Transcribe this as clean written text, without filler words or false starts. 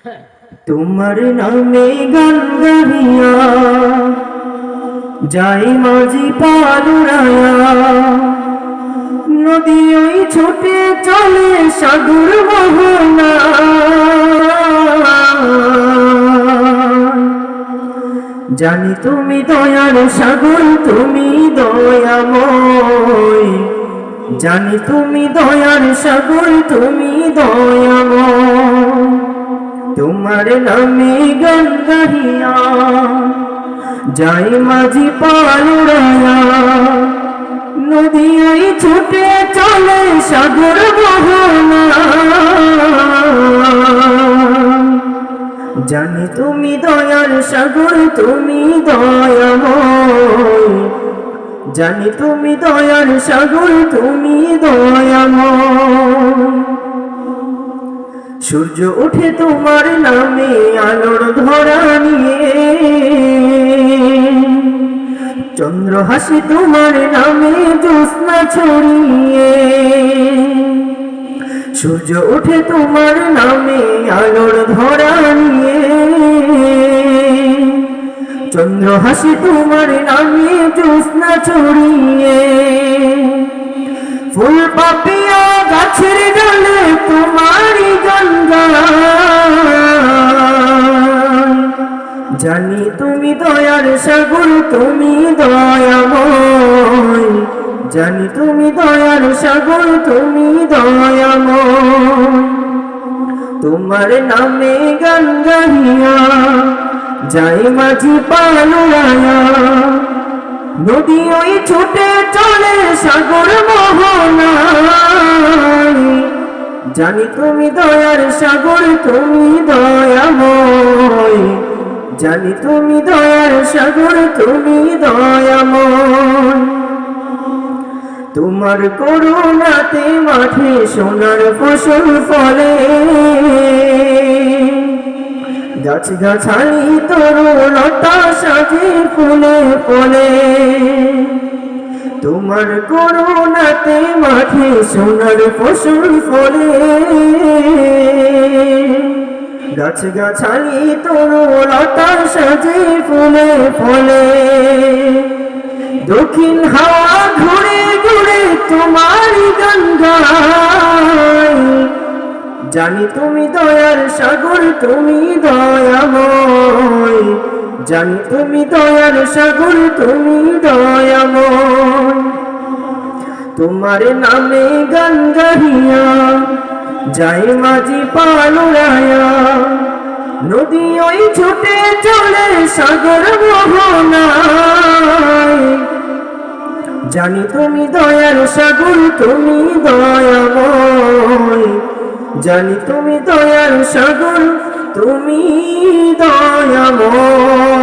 তোমার নামে গান গাহিয়া যাই মাঝি পালুরায়া, নদী ওই ছুটে চলে সাগর মোহনা। জানি তুমি দয়ার সাগর, তুমি দয়াময়। জানি তুমি দয়ার সাগর, তুমি দয়াময়। তোমার নামে গান গাহিয়া যাই মাঝি পালুরায়া, নদী ওই ছুটে চলে সাগর মোহনা। জানি তুমি দয়ার সাগর, তুমি দয়াময়। জানি তুমি দয়ার সাগর, তুমি দয়াময়। সূর্য ওঠে তোমার নামে আলোর ধরা নিয়ে, চন্দ্র হাসে তোমার নামে জ্যোৎস্না ছড়িয়ে। সূর্য ওঠে তোমার নামে আলোর ধরা নিয়ে, চন্দ্র হাসে তোমার নামে জ্যোৎস্না ছড়িয়ে। ফুল পাপিয়া গাছের ডালে তোমারই গান গায়। জানি তুমি দয়ার সাগর, তুমি দয়াময়। জানি তুমি দয়ার সাগর, তুমি দয়াময়। তোমার নামে গান গাহিয়া যাই মাঝি পালুরায়া, নদী ওই ছুটে চলে সাগর মোহনায়। জানি তুমি দয়ার সাগর, তুমি দয়াময়। জানি তুমি দয়ার সাগর, তুমি দয়াময়। তোমার করুণাতে মাঠে সোনার ফসল ফলে, গাছ গাছালি তরুলতা সাজে ফুলে ফলে। তোমার করুণাতে মাঠে সোনার ফসল ফলে, গাছ গাছালি তরুলতা সাজে ফুলে ফলে। দক্ষিণ হাওয়া ঘুরে ঘুরে তোমারই গান গায়। জানি তুমি দয়ার সাগর, তুমি দয়াময়। জানি তুমি দয়ার সাগর, তুমি দয়াময়। তোমার নামে গান গাহিয়া যাই মাঝি পালুরায়া, নদী ওই ছুটে চলে সাগর মোহনায়। জানি তুমি দয়ার সাগর, তুমি দয়াময়। জানি তুমি দয়ার সাগর, তুমি দয়াময়।